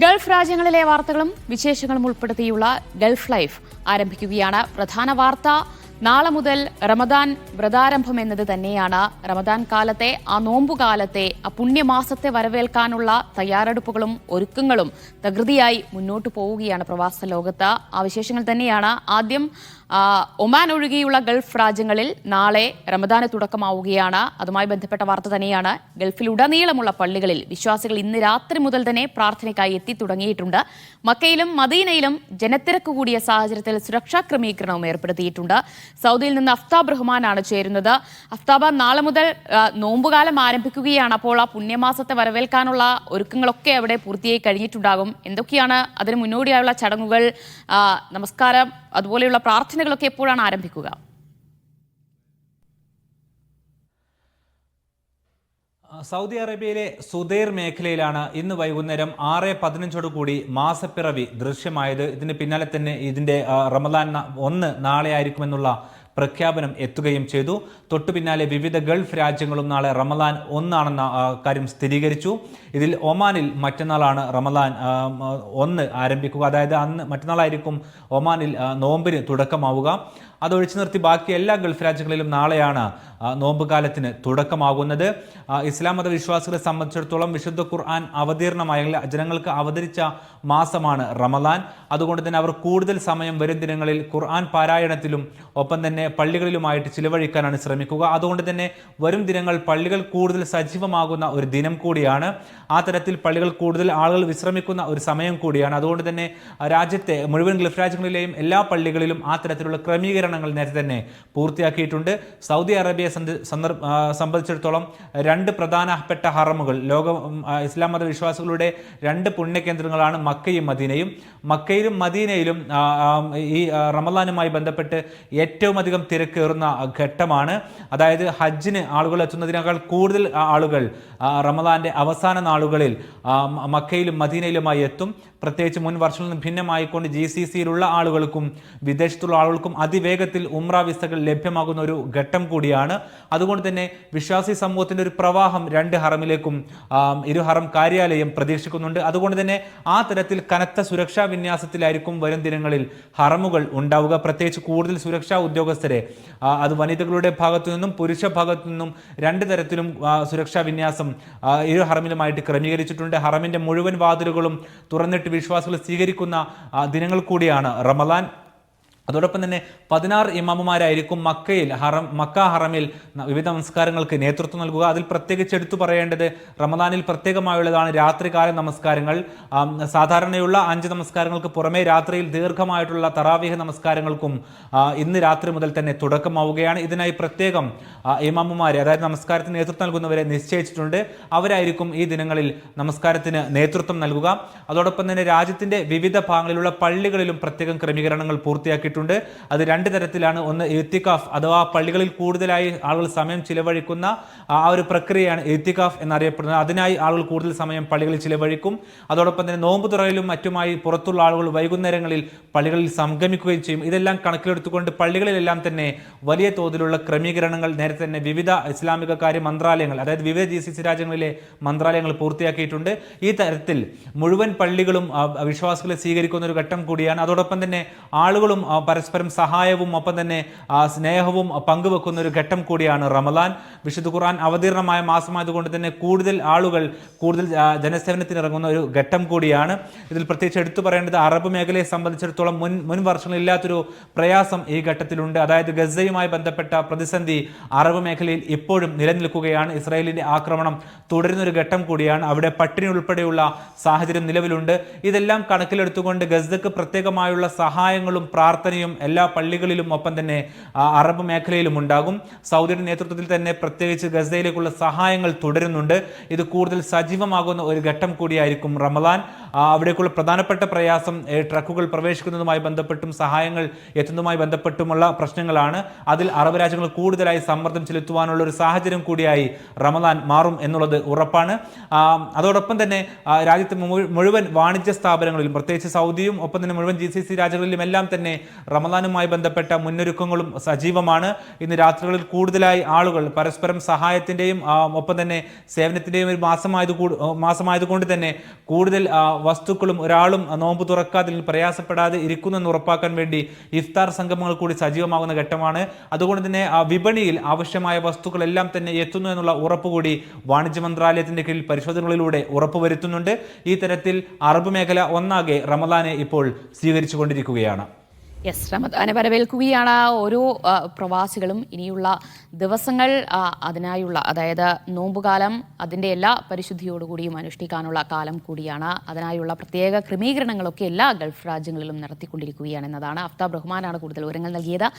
Gulf രാജ്യങ്ങളിലെ വാർത്തകളും വിശേഷങ്ങളും ഉൾപ്പെടുത്തിയുള്ള ഗൾഫ് ലൈഫ് ആരംഭിക്കുകയാണ്. പ്രധാന വാർത്ത നാളെ മുതൽ റമദാൻ വ്രതാരംഭം എന്നത് തന്നെയാണ്. റമദാൻ കാലത്തെ ആ നോമ്പുകാലത്തെ ആ പുണ്യമാസത്തെ വരവേൽക്കാനുള്ള തയ്യാറെടുപ്പുകളും ഒരുക്കങ്ങളും തകൃതിയായി മുന്നോട്ട് പോവുകയാണ് പ്രവാസ ലോകത്ത്. ആ വിശേഷങ്ങൾ തന്നെയാണ്. ആദ്യം ഒമാൻ ഒഴികെയുള്ള ഗൾഫ് രാജ്യങ്ങളിൽ നാളെ റമദാന് തുടക്കമാവുകയാണ്. അതുമായി ബന്ധപ്പെട്ട വാർത്ത തന്നെയാണ്. ഗൾഫിലുടനീളമുള്ള പള്ളികളിൽ വിശ്വാസികൾ ഇന്ന് രാത്രി മുതൽ തന്നെ പ്രാർത്ഥനയ്ക്കായി എത്തി തുടങ്ങിയിട്ടുണ്ട്. മക്കയിലും മദീനയിലും ജനത്തിരക്ക് കൂടിയ സാഹചര്യത്തിൽ സുരക്ഷാ ക്രമീകരണവും ഏർപ്പെടുത്തിയിട്ടുണ്ട്. സൗദിയിൽ നിന്ന് അഫ്താബ് റഹ്മാനാണ് ചേരുന്നത്. അഫ്താബ്, നാളെ മുതൽ നോമ്പുകാലം ആരംഭിക്കുകയാണ്. അപ്പോൾ ആ പുണ്യമാസത്തെ വരവേൽക്കാനുള്ള ഒരുക്കങ്ങളൊക്കെ അവിടെ പൂർത്തിയായി കഴിഞ്ഞിട്ടുണ്ടാകും. എന്തൊക്കെയാണ് അതിന് മുന്നോടിയായുള്ള ചടങ്ങുകൾ, നമസ്കാരം, അതുപോലെയുള്ള പ്രാർത്ഥനകളൊക്കെ എപ്പോഴാണ് ആരംഭിക്കുക? സൗദി അറേബ്യയിലെ സുദൈർ മേഖലയിലാണ് ഇന്ന് വൈകുന്നേരം 6:15 കൂടി മാസപ്പിറവി ദൃശ്യമായത്. ഇതിന് പിന്നാലെ തന്നെ ഇതിന്റെ റമദാൻ 1 നാളെ ആയിരിക്കുമെന്നുള്ള പ്രഖ്യാപനം എത്തുകയും ചെയ്തു. തൊട്ടു പിന്നാലെ വിവിധ ഗൾഫ് രാജ്യങ്ങളും നാളെ റമദാൻ 1 ആണെന്ന കാര്യം സ്ഥിരീകരിച്ചു. ഇതിൽ ഒമാനിൽ മറ്റന്നാളാണ് റമദാൻ 1 ആരംഭിക്കുക. അതായത് മറ്റന്നാളായിരിക്കും ഒമാനിൽ നോമ്പിന് തുടക്കമാവുക. അതൊഴിച്ചു നിർത്തി ബാക്കി എല്ലാ ഗൾഫ് രാജ്യങ്ങളിലും നാളെയാണ് നോമ്പ് കാലത്തിന് തുടക്കമാകുന്നത്. ഇസ്ലാം മത വിശ്വാസികളെ സംബന്ധിച്ചിടത്തോളം വിശുദ്ധ ഖുർആൻ അവതീർണമായ ജനങ്ങൾക്ക് അവതരിച്ച മാസമാണ് റമദാൻ. അതുകൊണ്ട് തന്നെ അവർ കൂടുതൽ സമയം വരും ദിനങ്ങളിൽ ഖുർആൻ പാരായണത്തിലും ഒപ്പം തന്നെ പള്ളികളിലുമായിട്ട് ചിലവഴിക്കാനാണ് ശ്രമിക്കുക. അതുകൊണ്ട് തന്നെ വരും ദിനങ്ങൾ പള്ളികൾ കൂടുതൽ സജീവമാകുന്ന ഒരു ദിനം കൂടിയാണ്. ആ തരത്തിൽ പള്ളികൾ കൂടുതൽ ആളുകൾ വിശ്രമിക്കുന്ന ഒരു സമയം കൂടിയാണ്. അതുകൊണ്ട് തന്നെ രാജ്യത്തെ മുഴുവൻ ഗൾഫ് രാജ്യങ്ങളിലെയും എല്ലാ പള്ളികളിലും ആ തരത്തിലുള്ള ക്രമീകരണങ്ങൾ നേരത്തെ തന്നെ പൂർത്തിയാക്കിയിട്ടുണ്ട്. സൗദി അറേബ്യയെ സംബന്ധിച്ചിടത്തോളം 2 പ്രധാനപ്പെട്ട ഹറമുകൾ, ഇസ്ലാം മത വിശ്വാസികളുടെ 2 പുണ്യകേന്ദ്രങ്ങളാണ് മക്കയും മദീനയും. മക്കയിലും മദീനയിലും ഈ റമദാനുമായി ബന്ധപ്പെട്ട് ഏറ്റവും അധികം തിരക്കേറുന്ന ഘട്ടമാണ്. അതായത് ഹജ്ജിന് ആളുകൾ എത്തുന്നതിനേക്കാൾ കൂടുതൽ ആളുകൾ റമദാന്റെ അവസാന നാളുകളിൽ മക്കയിലും മദീനയിലുമായി എത്തും. പ്രത്യേകിച്ച് മുൻ വർഷങ്ങളിൽ നിന്ന് ഭിന്നമായിക്കൊണ്ട് GCCയിലുള്ള ആളുകൾക്കും വിദേശത്തുള്ള ആളുകൾക്കും അതിവേഗത്തിൽ ഉംറ വിസകൾ ലഭ്യമാകുന്ന ഒരു ഘട്ടം കൂടിയാണ്. അതുകൊണ്ട് തന്നെ വിശ്വാസി സമൂഹത്തിന്റെ ഒരു പ്രവാഹം 2 ഹറമിലേക്കും ഇരു ഹറം കാര്യാലയം പ്രതീക്ഷിക്കുന്നുണ്ട്. അതുകൊണ്ട് തന്നെ ആ തരത്തിൽ കനത്ത സുരക്ഷാ വിന്യാസത്തിലായിരിക്കും വരും ദിനങ്ങളിൽ ഹറമുകൾ ഉണ്ടാവുക. പ്രത്യേകിച്ച് കൂടുതൽ സുരക്ഷാ ഉദ്യോഗസ്ഥരെ, അത് വനിതകളുടെ ഭാഗത്തു നിന്നും പുരുഷ ഭാഗത്തു നിന്നും 2 തരത്തിലും സുരക്ഷാ വിന്യാസം ഇരു ഹറമിലുമായിട്ട് ക്രമീകരിച്ചിട്ടുണ്ട്. ഹറമിന്റെ മുഴുവൻ വാതിലുകളും തുറന്നിട്ട് വിശ്വാസികൾ സ്വീകരിക്കുന്ന ദിനങ്ങൾ കൂടിയാണ് റമദാൻ. അതോടൊപ്പം തന്നെ 16 ഇമാമുമാരായിരിക്കും മക്ക ഹറമിൽ വിവിധ നമസ്കാരങ്ങൾക്ക് നേതൃത്വം നൽകുക. അതിൽ പ്രത്യേകിച്ച് എടുത്തു പറയേണ്ടത് റമദാനിൽ പ്രത്യേകമായുള്ളതാണ് രാത്രികാല നമസ്കാരങ്ങൾ. സാധാരണയുള്ള 5 നമസ്കാരങ്ങൾക്ക് പുറമെ രാത്രിയിൽ ദീർഘമായിട്ടുള്ള തറാവീഹ് നമസ്കാരങ്ങൾക്കും ഇന്ന് രാത്രി മുതൽ തന്നെ തുടക്കമാവുകയാണ്. ഇതിനായി പ്രത്യേകം ഇമാമുമാരെ, അതായത് നമസ്കാരത്തിന് നേതൃത്വം നൽകുന്നവരെ നിശ്ചയിച്ചിട്ടുണ്ട്. അവരായിരിക്കും ഈ ദിനങ്ങളിൽ നമസ്കാരത്തിന് നേതൃത്വം നൽകുക. അതോടൊപ്പം തന്നെ രാജ്യത്തിന്റെ വിവിധ ഭാഗങ്ങളിലുള്ള പള്ളികളിലും പ്രത്യേകം ക്രമീകരണങ്ങൾ പൂർത്തിയാക്കിയിട്ടുണ്ട്. അത് 2 തരത്തിലാണ്. ഒന്ന് ഇത്തിക്കാഫ്, അഥവാ പള്ളികളിൽ കൂടുതലായി ആളുകൾ സമയം ചിലവഴിക്കുന്ന ആ ഒരു പ്രക്രിയയാണ് ഇത്തിക്കാഫ് എന്നറിയപ്പെടുന്നത്. അതിനായി ആളുകൾ കൂടുതൽ സമയം പള്ളികളിൽ ചിലവഴിക്കും. അതോടൊപ്പം തന്നെ നോമ്പ് തുറയിലും മറ്റുമായി പുറത്തുള്ള ആളുകൾ വൈകുന്നേരങ്ങളിൽ പള്ളികളിൽ സംഗമിക്കുകയും ചെയ്യും. ഇതെല്ലാം കണക്കിലെടുത്തുകൊണ്ട് പള്ളികളിലെല്ലാം തന്നെ വലിയ തോതിലുള്ള ക്രമീകരണങ്ങൾ നേരത്തെ തന്നെ വിവിധ ഇസ്ലാമിക കാര്യ മന്ത്രാലയങ്ങൾ, അതായത് വിവിധ GCC രാജ്യങ്ങളിലെ മന്ത്രാലയങ്ങൾ പൂർത്തിയാക്കിയിട്ടുണ്ട്. ഈ തരത്തിൽ മുഴുവൻ പള്ളികളും വിശ്വാസികളെ സ്വീകരിക്കുന്ന ഒരു ഘട്ടം കൂടിയാണ്. അതോടൊപ്പം തന്നെ ആളുകളും പരസ്പരം സഹായവും ഒപ്പം തന്നെ സ്നേഹവും പങ്കുവെക്കുന്ന ഒരു ഘട്ടം കൂടിയാണ് റമദാൻ. വിശുദ്ധ ഖുർആൻ അവതീർണമായ മാസമായതുകൊണ്ട് തന്നെ കൂടുതൽ ആളുകൾ കൂടുതൽ ജനസേവനത്തിന് ഇറങ്ങുന്ന ഒരു ഘട്ടം കൂടിയാണ്. ഇതിൽ പ്രത്യേകിച്ച് എടുത്തു പറയേണ്ടത് അറബ് മേഖലയെ സംബന്ധിച്ചിടത്തോളം മുൻ വർഷങ്ങളില്ലാത്തൊരു പ്രയാസം ഈ ഘട്ടത്തിലുണ്ട്. അതായത് ഗസയുമായി ബന്ധപ്പെട്ട പ്രതിസന്ധി അറബ് മേഖലയിൽ ഇപ്പോഴും നിലനിൽക്കുകയാണ്. ഇസ്രായേലിന്റെ ആക്രമണം തുടരുന്ന ഒരു ഘട്ടം കൂടിയാണ്. അവിടെ പട്ടിണി ഉൾപ്പെടെയുള്ള സാഹചര്യം നിലവിലുണ്ട്. ഇതെല്ലാം കണക്കിലെടുത്തുകൊണ്ട് ഗസക്ക് പ്രത്യേകമായുള്ള സഹായങ്ങളും പ്രാർത്ഥനയും എല്ലാ പള്ളികളിലും ഒപ്പം തന്നെ അറബ് മേഖലയിലും ഉണ്ടാകും. സൗദിയുടെ നേതൃത്വത്തിൽ തന്നെ പ്രത്യേകിച്ച് ഗസയിലേക്കുള്ള സഹായങ്ങൾ തുടരുന്നുണ്ട്. ഇത് കൂടുതൽ സജീവമാകുന്ന ഒരു ഘട്ടം കൂടിയായിരിക്കും റമദാൻ. അവിടേക്കുള്ള പ്രധാനപ്പെട്ട പ്രയാസം ട്രക്കുകൾ പ്രവേശിക്കുന്നതുമായി ബന്ധപ്പെട്ടും സഹായങ്ങൾ എത്തുന്നതുമായി ബന്ധപ്പെട്ടുമുള്ള പ്രശ്നങ്ങളാണ്. അതിൽ അറബ് രാജ്യങ്ങൾ കൂടുതലായി സമ്മർദ്ദം ചെലുത്തുവാനുള്ള ഒരു സാഹചര്യം കൂടിയായി റമദാൻ മാറും എന്നുള്ളത് ഉറപ്പാണ്. അതോടൊപ്പം തന്നെ രാജ്യത്തെ മുഴുവൻ വാണിജ്യ സ്ഥാപനങ്ങളിലും പ്രത്യേകിച്ച് സൗദിയും ഒപ്പം തന്നെ മുഴുവൻ GCC രാജ്യങ്ങളിലും എല്ലാം തന്നെ റമദാനുമായി ബന്ധപ്പെട്ട മുന്നൊരുക്കങ്ങളും സജീവമാണ്. ഇന്ന് രാത്രികളിൽ കൂടുതലായി ആളുകൾ പരസ്പരം സഹായത്തിന്റെയും ഒപ്പം തന്നെ സേവനത്തിന്റെയും ഒരു മാസമായതുകൊണ്ട് തന്നെ കൂടുതൽ വസ്തുക്കളും ഒരാളും നോമ്പ് തുറക്കാതിൽ പ്രയാസപ്പെടാതെ ഇരിക്കുന്നെന്ന് ഉറപ്പാക്കാൻ വേണ്ടി ഇഫ്താർ സംഗമങ്ങൾ കൂടി സജീവമാകുന്ന ഘട്ടമാണ്. അതുകൊണ്ട് തന്നെ വിപണിയിൽ ആവശ്യമായ വസ്തുക്കളെല്ലാം തന്നെ എത്തുന്നു എന്നുള്ള ഉറപ്പ് കൂടി വാണിജ്യ മന്ത്രാലയത്തിന്റെ കീഴിൽ പരിശോധനകളിലൂടെ ഉറപ്പുവരുത്തുന്നുണ്ട്. ഈ തരത്തിൽ അറബ് മേഖല ഒന്നാകെ റമദാനെ ഇപ്പോൾ സ്വീകരിച്ചുകൊണ്ടിരിക്കുകയാണ്. യെസ്, റമദാനെ വരവേൽക്കുകയാണ് ഓരോ പ്രവാസികളും. ഇനിയുള്ള ദിവസങ്ങൾ അതിനായുള്ള, അതായത് നോമ്പുകാലം അതിൻ്റെ എല്ലാ പരിശുദ്ധിയോടുകൂടിയും അനുഷ്ഠിക്കാനുള്ള കാലം കൂടിയാണ്. അതിനായുള്ള പ്രത്യേക ക്രമീകരണങ്ങളൊക്കെ എല്ലാ ഗൾഫ് രാജ്യങ്ങളിലും നടത്തിക്കൊണ്ടിരിക്കുകയാണ് എന്നതാണ്. അഫ്താബ് റഹ്മാനാണ് കൂടുതൽ വിവരങ്ങൾ നൽകിയത്.